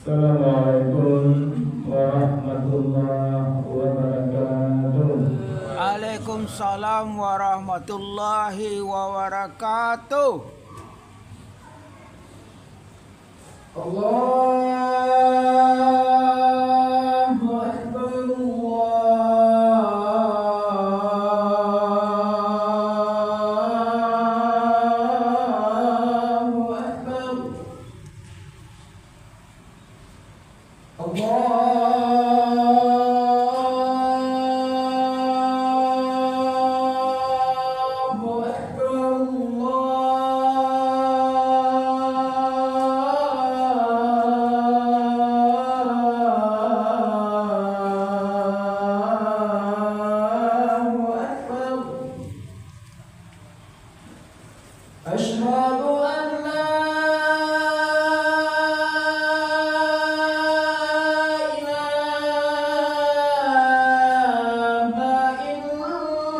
Assalamualaikum warahmatullahi wabarakatuh. Waalaikumsalam warahmatullahi wabarakatuh. Allahu Akbar, Allahu Akbar, Allahu Akbar, Allahu Akbar. Asyhadu an la ilaha illallah.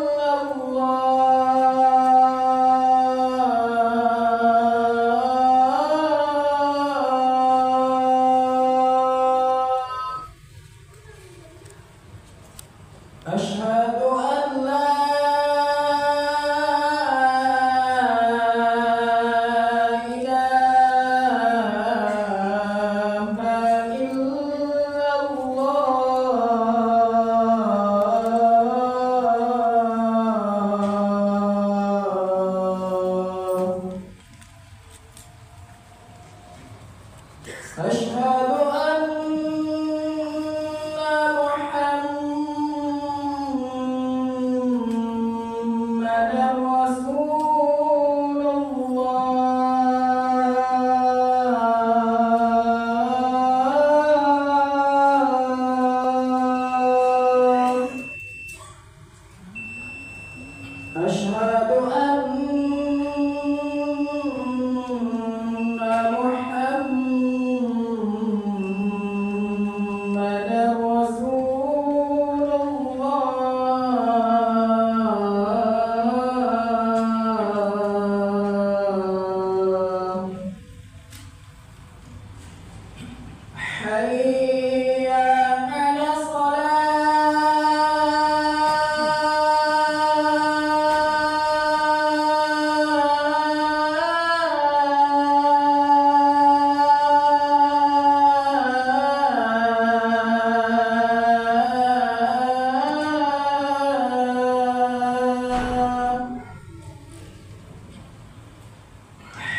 Asyhadu an la ilaha illallah. Asyhadu anna Muhammadan Rasulullah. Asyhadu anna Muhammadan Rasulullah. Hayya 'alas salah.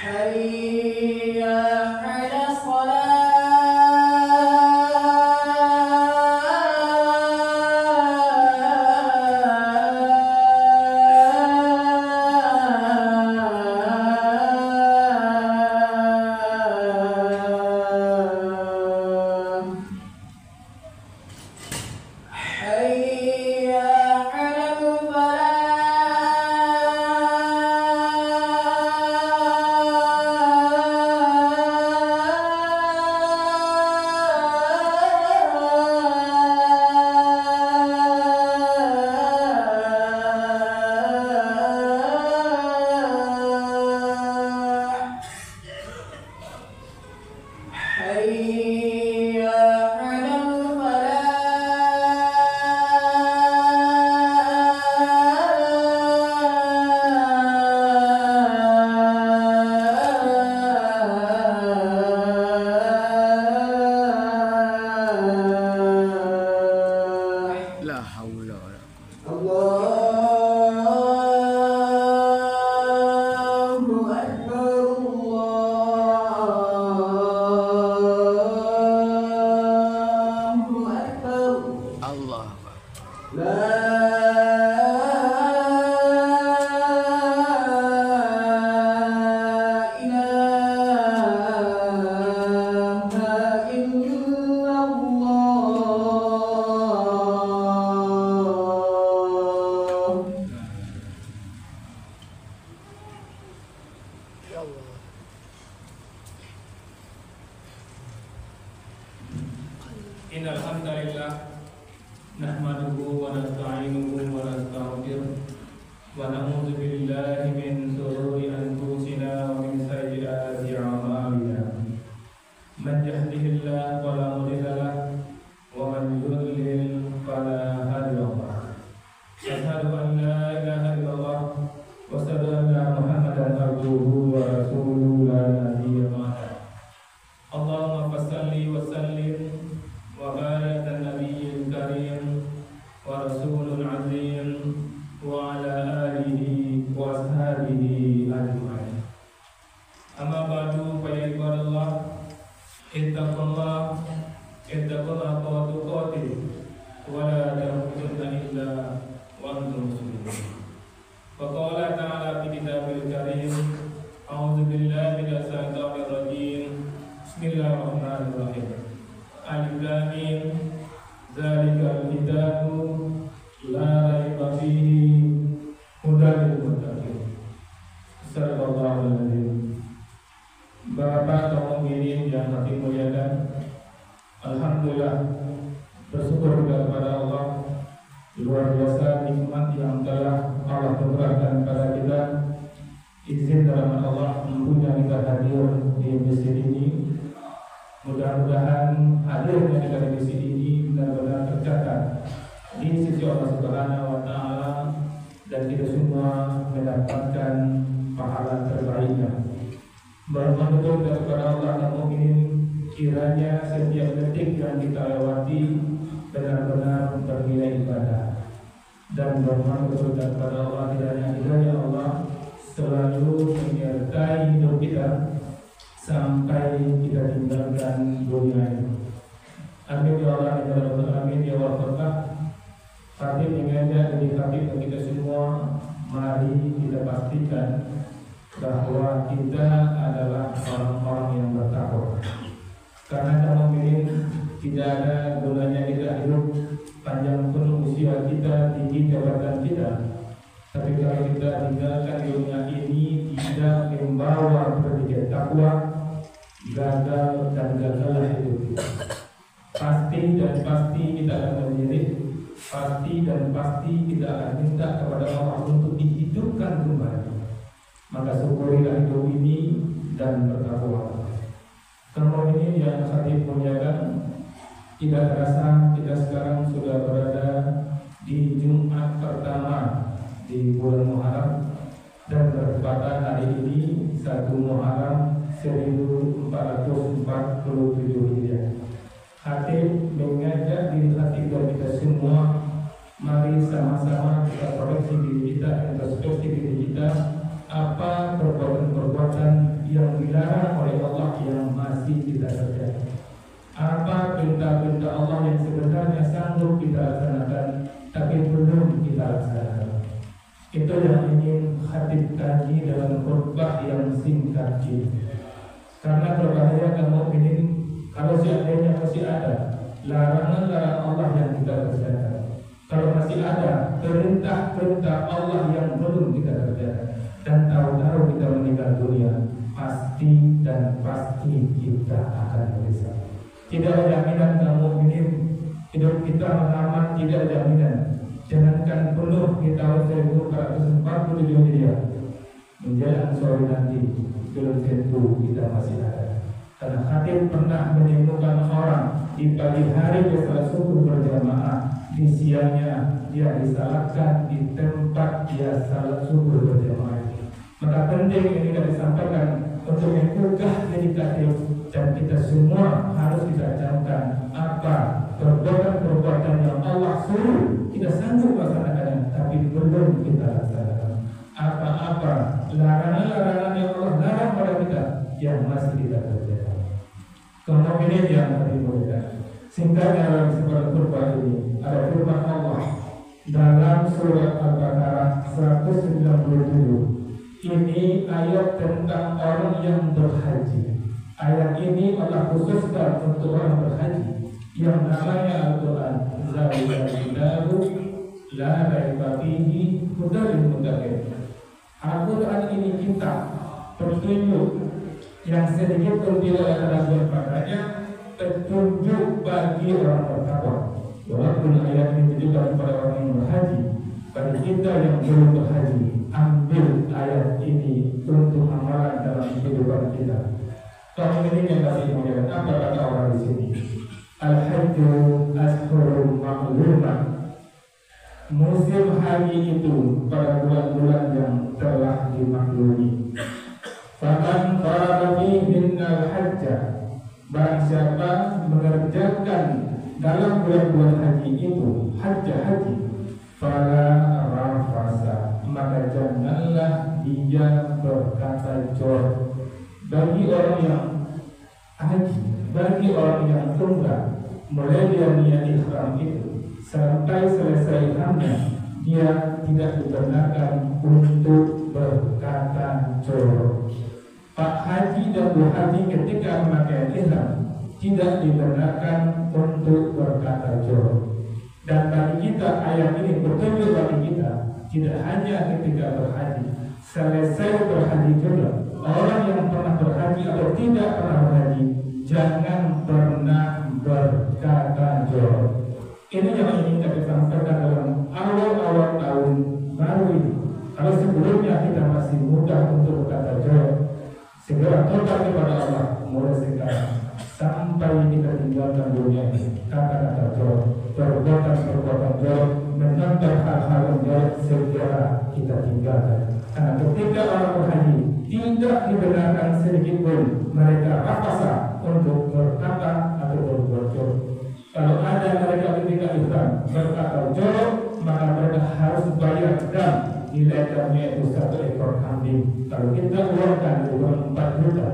Hayya 'alas salah. Hayya 'alal falah. Hayya 'alal falah. La haula wala Allahu Akbar, Allahu Akbar. Allah. La ilaha illallah. Ya Allah. Innal hamdalillah nahmaduhu wa nasta'inuhu wa nastaghfiruh wa na'udzu billahi min shururi anfusina wa min sayyiati a'malina. Man yahdihillahu ba'du fa ya ibadallah ittaqullah haqqa tuqatih wa la tamutunna illa wa antum muslimun. Wa qala ta'ala fi kitabil karim a'udzu billahi minasy syaithanir rajim. Bismillahirrahmanirrahim. Alif lam mim zalikal kitabu la raiba fihi hudan lil muttaqin. Sallallahu alaihi. Bapak kaum mukminin yang hati muliakan, alhamdulillah bersyukur kepada Allah, luar biasa nikmat yang telah Allah berikan kepada kita. Izin dalam Allah tentunya kita hadir di masjid ini. Mudah-mudahan hadirnya kita di masjid ini benar-benar tercatat di sisi Allah Subhanahu wa Ta'ala, dan kita semua mendapatkan pahala terbaiknya. Bermohon kepada Allah dan mukminin, kiranya setiap detik yang kita lewati benar-benar bernilai ibadah, dan bermohon kepada Allah kiranya hidayah Allah selalu menyertai hidup kita sampai kita tinggalkan dunia ini. Amin ya Allah ya Rabbal alamin ya wabarakatuh. Khatib mengajar dari khatib kita semua, mari kita pastikan bahwa kita adalah orang-orang yang bertakwa. Karena kalau ingin tidak ada gunanya kita hidup panjang pun usia kita, tinggi jabatan kita, tapi kalau kita tinggalkan dunia ini tidak membawa pendidikan takwa, gagal dan gagallah hidup kita. Pasti dan pasti kita akan menjerit, pasti dan pasti kita akan minta kepada Allah untuk dihidupkan kembali. Maka syukurilah hidup ini dan bertakwa. Kamu ini yang saya muliakan, tidak terasa kita sekarang sudah berada di Jumat pertama di bulan Muharram, dan bertepatan hari ini 1 Muharram 1447 Hijriah. Hati mengajak diri hati kita semua, mari sama-sama kita koreksi diri kita, introspeksi diri kita. Apa perbuatan-perbuatan yang dilarang oleh Allah yang masih kita kerjakan? Apa perintah-perintah Allah yang sebenarnya sanggup kita laksanakan tapi belum kita laksanakan? Itu yang ingin khatib kaji dalam khutbah yang singkat ini. Karena berbahaya kamu ini kalau seandainya masih ada larangan-larangan Allah yang kita kerjakan, kalau masih ada perintah-perintah Allah yang belum kita kerjakan, dan tahu-tahu kita meninggal dunia, pasti dan pasti kita akan menyesal. Tidak ada jaminan kamu ini hidup kita aman, tidak ada jaminan. Jangankan penuh di tahun 1447 Hijriah, menjelang sore nanti belum tentu kita masih ada. Karena khatib pernah menemukan orang di pagi hari dia salat subuh berjamaah, di siangnya dia disalahkan di tempat dia salat subuh berjamaah. Maka penting ini kita disampaikan untuk menggugah dedikatif, dan kita semua harus kita camkan apa perbuatan-perbuatan yang Allah suruh kita sanggup laksanakan tapi belum kita laksanakan. Apa-apa larangan-larangan yang Allah larang pada kita yang masih kita kerjakan. Kemudian yang tadi mulia, singkatnya dalam sebuah khutbah ini ada firman Allah dalam surat Al-Baqarah 197. Ini ayat tentang orang yang berhaji. Ayat ini Allah khususkan untuk orang berhaji yang namanya Al-Quran. Zalikal kitabu la raiba fihi hudan lil muttaqin. Al-Quran ini kitab petunjuk yang sedikit pun tidak ada keraguan padanya, petunjuk bagi orang bertakwa. Walaupun ayat ini ditujukan kepada orang yang berhaji, bagi kita yang belum berhaji, ambil ayat ini untuk amalan dalam kehidupan kita. Tahun ini yang kasih mulia, apa kata orang di sini? Al-Hajju Ashhurun Ma'lumat. Musim haji itu pada bulan-bulan yang telah dimaklumi. Faman farada fihinna al-hajja, barang siapa mengerjakan dalam bulan-bulan haji itu haji, fala rafasa, maka janganlah dia berkata jor, bagi orang yang haji, bagi orang yang umrah, mulai dia niat ihram itu sampai selesai ihramnya, dia tidak dibenarkan untuk berkata jorok. Pak Haji dan Bu Haji ketika memakai ihram tidak dibenarkan untuk berkata jorok. Dan bagi kita ayat ini petunjuk bagi kita, tidak hanya ketika berhaji, selesai berhaji juga. Orang yang pernah berhaji atau tidak pernah berhaji, jangan pernah berkata jorok. Ini yang ingin kita sampaikan dalam awal-awal tahun baru ini. Kalau sebelumnya kita masih mudah untuk berkata jorok, segera tobat kepada Allah mulai sekarang sampai kita tinggalkan dunia ini. Kata-kata jorok, perbuatan-perbuatan jorok, menonton hal-hal yang jorok, segera kita tinggalkan. Karena ketika orang berhaji tidak dibenarkan sedikit pun mereka rafasa untuk berkata atau berbuat jorok. Kalau ada mereka ketika ihram berkata jorok, maka mereka harus bayar dam. Nilai damnya itu 1 ekor kambing. Kalau kita uangkan uang 4 juta,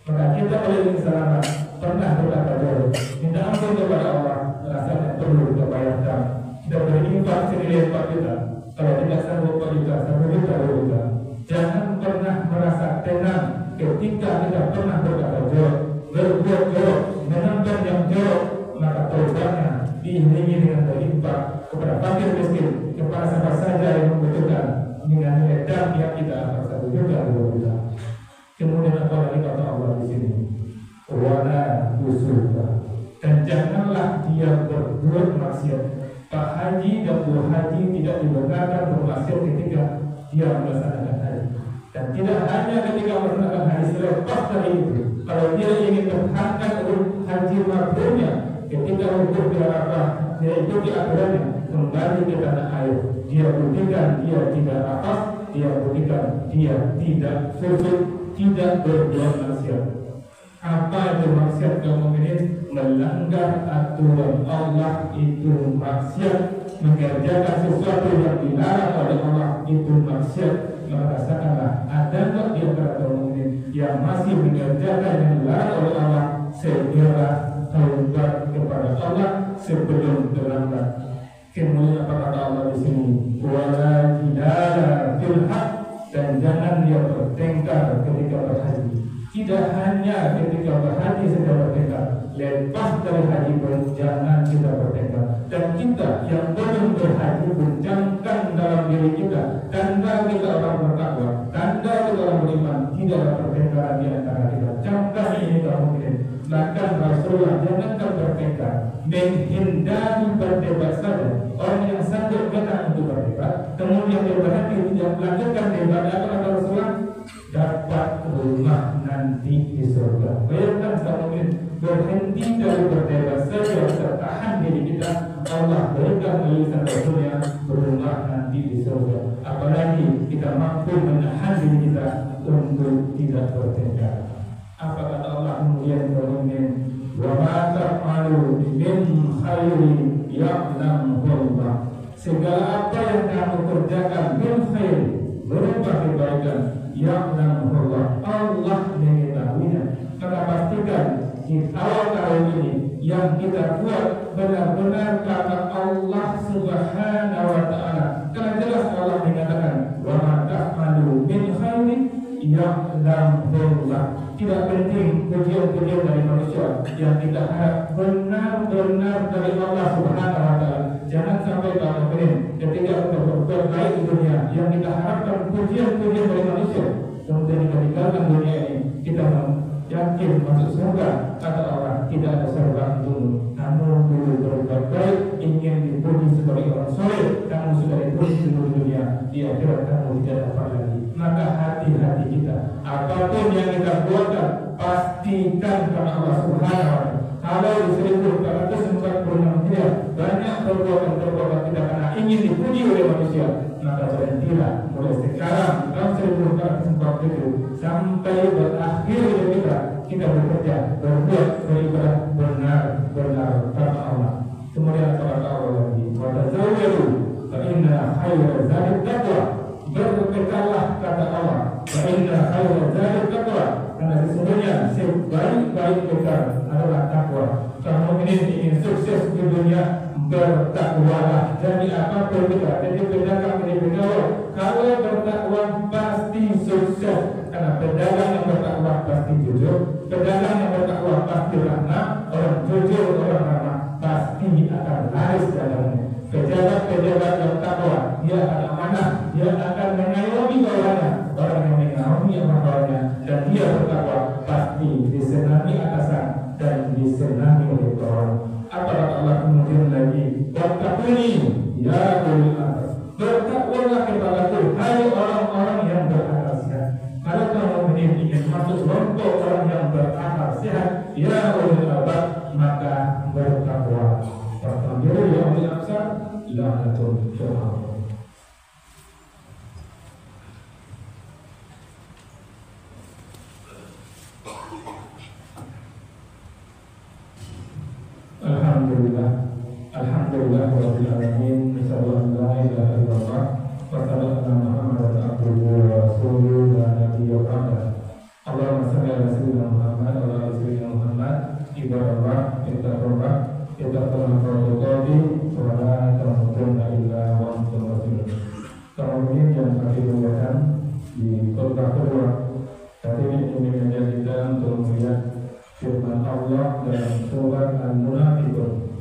maka kita boleh selamat pernah berkata jorok, minta ampun kepada Allah, rasanya perlu kita bayar dam. Kita berinfak senilai 4 juta. Kalau tidak sanggup 4 juta, 1 juta, 2 juta. Jangan pernah merasa tenang ketika kita pernah berkata jorok, berbuat jorok, menonton yang jorok, maka tobatnya diiringi dengan berinfak kepada fakir miskin, kepada siapa saja yang membutuhkan, dengan nilai dam yang kita akan 1 juta, 2 juta. Kemudian apa lagi kata Allah di sini? Wala yusufa, dan janganlah dia berbuat maksiat. Pak Haji dan Bu Haji tidak dibenarkan bermaksiat ketika dia melaksanakan haji. Dan tidak hanya ketika melaksanakan haji, selepas dari itu, kalau dia ingin berangkat untuk haji mabrurnya, ketika untuk di Arafah, dia ikuti aturannya, kembali ke tanah air. Dia buktikan dia tidak nafas, dia buktikan dia tidak susuk, tidak berbuat maksiat. Apa itu maksiat kaum mukminin? Melanggar aturan Allah itu maksiat, mengerjakan sesuatu yang dilarang oleh Allah itu maksiat. Merasakanlah ada tak di antara kaum mukminin yang masih mengerjakan yang dilarang oleh Allah, segera taubat kepada Allah sebelum terlambat. Kemudian apa kata Allah di sini? Wala jidala fil haq, dan jangan dia bertengkar ketika berhaji. Tidak hanya ketika berhaji saja bertengkar, lepas dari haji pun jangan kita bertengkar. Dan kita yang belum berhaji pun camkan dalam diri kita tanda kita orang bertakwa, tanda kita orang beriman, tidak ada pertengkaran di antara kita. Camkan ini kaum mukminin. Bahkan Rasulullah jangankan bertengkar, menghindari berdebat saja. Orang yang sanggup kata untuk berdebat, kemudian dia berhenti tidak melanjutkan debat, apa kata Rasulullah? Dapat rumah nanti di surga. Bayangkan kaum mukminin berhenti dari berdebat saja, tertahan diri kita, Allah berikan tulisan Rasulnya berumah nanti di surga. Apalagi kita mampu menahan diri kita untuk tidak bertengkar. Apa kata Allah kemudian berikutnya? Wa ma ta'malu min khairin ya'lamuhu Allah. Segala apa yang kamu kerjakan min khair, berupa kebaikan, ya'lamuhu Allah, Allah mengetahuinya. Maka pastikan di awal tahun ini yang kita buat benar-benar karena Allah Subhanahu wa taala. Karena jelas Allah mengatakan wa ma ta'malu min khairin ya'lamuhu Allah. Tidak penting pujian-pujian dari manusia, yang kita harap benar-benar dari Allah Subhanahu wa taala. Jangan sampai kamu mukmin ketika kita berbuat baik di dunia, yang kita harapkan pujian-pujian dari manusia, kemudian kita tinggalkan dunia ini, kita yakin masuk surga. Kata Allah, tidak ada surga untukmu. Namun dulu berbuat baik, ingin dipuji sebagai orang soleh, kamu sudah dipuji di seluruh dunia, di akhirat kamu tidak dapat lagi. Maka hati-hati kita, apapun yang kita buatkan, pastikan karena Allah Subhanahu wa taala. Kalau di 1446 Hijriah banyak perbuatan-perbuatan kita karena ingin dipuji oleh manusia, maka berhentilah mulai sekarang tahun 1447 sampai berakhir hidup kita bekerja, berbuat, beribadah benar-benar karena Allah. Kemudian kata Allah lagi, wa tazawwadu fa inna khayra zadi taqwa. Berbekallah kata Allah, fa inna khayra zadi taqwa, karena sesungguhnya sebaik-baik bekal adalah takwa. Kamu ini ingin sukses di dunia, bertakwalah. Jadi apapun kita, jadi pedagang, jadi pegawai, kalau bertakwa pasti sukses. Karena pedagang yang bertakwa pasti jujur, pedagang yang bertakwa pasti ramah, orang jujur, orang ramah pasti akan laris dalamnya. Pejabat-pejabat yang takwa, dia akan amanah, dia akan mengayomi bawahannya, orang yang mengayomi bawahannya, dan dia bertakwa pasti disenangi atasan dan disenangi oleh bawahan. Apa kata Allah kemudian lagi? Wattaquni ya ulil albab. Bertakwalah kepadaku, hai orang-orang yang berakal sehat. Kalau kamu ingin masuk kelompok orang yang berakal sehat, ya ulil albab, maka bertakwa. Pertama ya ulil albab, la'natul syaitan. Alhamdulillah rabbil alamin, asyhadu an la ilaha illallah wa asyhadu anna Muhammadan abduhu wa rasuluhu la nabiyya ba'dah. Allahumma shalli ala sayyidina Muhammad wa ala sayyidina Muhammad. Ibadallah, ittaqullah, ittaqullah qawli wa la tamutunna illa wa antum muslimun. Kemudian yang kami muliakan di khutbah kedua, kami ingin mengajak kita untuk melihat firman Allah dalam surat Al-Munafiqun,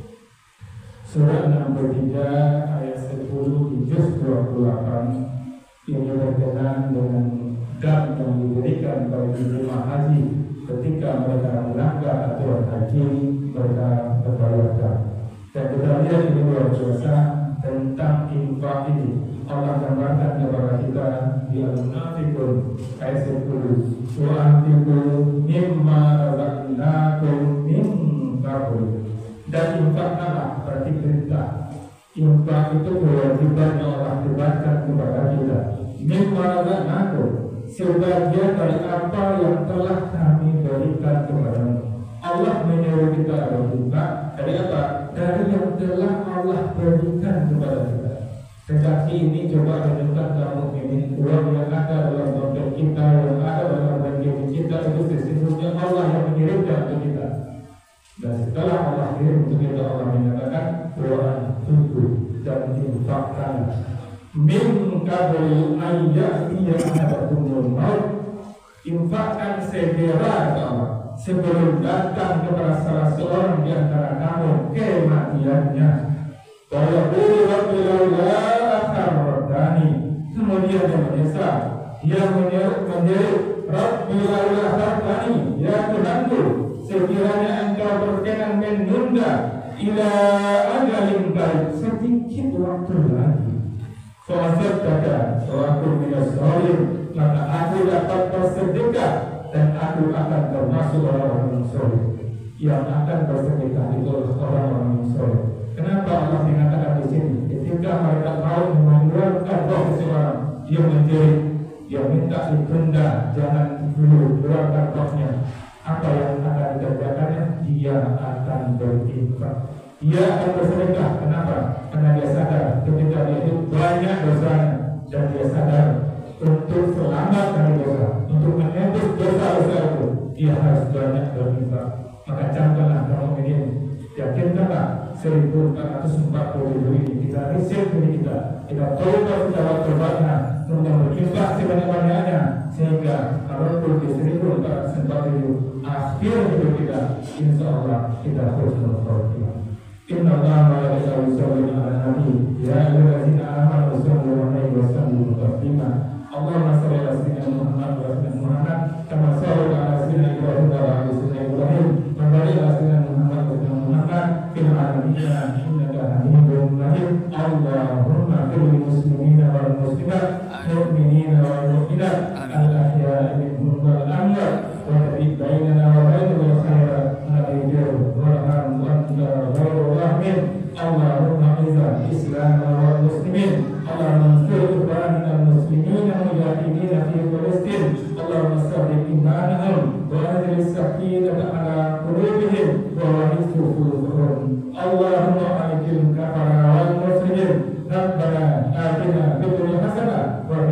surat 63 ayat 10 di juz 28. Ini berkenaan dengan dam yang diberikan bagi jemaah haji ketika mereka melanggar aturan haji, mereka berbayar dam. Dan kita lihat ini luar biasa tentang infak ini. Allah gambarkan kepada kita di Al-Munafiqun ayat 10. Wa anfiqu mimma razaqnakum min qabl. Dan infaklah berarti perintah. Infak itu kewajiban yang Allah berikan kepada kita. Mimma razaqnakum, sebagian dari apa yang telah kami berikan kepadamu. Allah menyuruh kita berinfak dari apa? Dari yang telah Allah berikan kepada kita. Tetapi ini coba menunjukkan kamu ini uang yang ada dalam dompet kita, yang ada dalam rekening kita, itu sesungguhnya Allah yang mengirimkan untuk kita. Dan setelah Allah kirim untuk kita, Allah menyatakan Quran itu dan infakkan min qabli an ya'tiya ahadakumul maut. Infakkan segera Allah sebelum datang kepada salah seorang di antara kamu kematiannya. Kalau Rabbi laula akhartani, kemudian dia menyesal, dia menyeru Rabbi laula akhartani, ya Tuhanku, sekiranya engkau berkenan menunda ila ajalin baik, sedikit waktu lagi. Fasadaka wa aku minas sholihin, maka aku dapat bersedekah dan aku akan termasuk orang-orang yang soleh. Yang akan bersedekah itu orang-orang yang soleh. Kenapa Allah mengatakan di sini? Ketika mereka mau mengeluarkan roh seseorang, dia menjerit, dia minta ditunda, jangan dulu keluarkan rohnya. Apa yang akan dikerjakannya? Dia akan berinfak. Dia akan bersedekah. Kenapa? Karena dia sadar ketika dia itu banyak dosanya, dan dia sadar untuk selamat dari dosa, untuk menembus dosa-dosa itu, dia harus banyak berinfak. Maka camkanlah kamu ini, yakinkanlah 1440 ini kita riset diri kita coba secara terbaiknya untuk berinfak sebanyak-banyaknya, sehingga kalau pun di 1440 akhir hidup kita, insya Allah kita husnul khotimah. Inna Allah wa malaikatahu yusholluna 'alan nabi, ya ayyuhallazina amanu shollu 'alaihi wa sallimu taslima. Allahumma shalli ala sayyidina Muhammad wa ala Muhammad kama shallaita ala sayyidina Ibrahim wa ala sayyidina Ibrahim wa barik ala sayyidina Muhammad wa ala Muhammad fil alamin innaka Hamidum Majid. Allahumma qil muslimina wal muslimat, mu'minina wal mu'minat, al-ahya'i minhum wal amwat, wa tabi'in bainana wa bainahum khairan nabiyyu warham wa anta ghairu rahmin. Allahumma izzil Islam wal muslimin, Allahumma ansur ikhwanana al-muslimin al-mujahidin fi Palestin, Allahumma sabbit imanahum wa anzil as-sakinata ala qulubihim wa wahid sufuhum. Allahumma alikil kafara wal muslimin. Rabbana atina fid dunya hasanah wa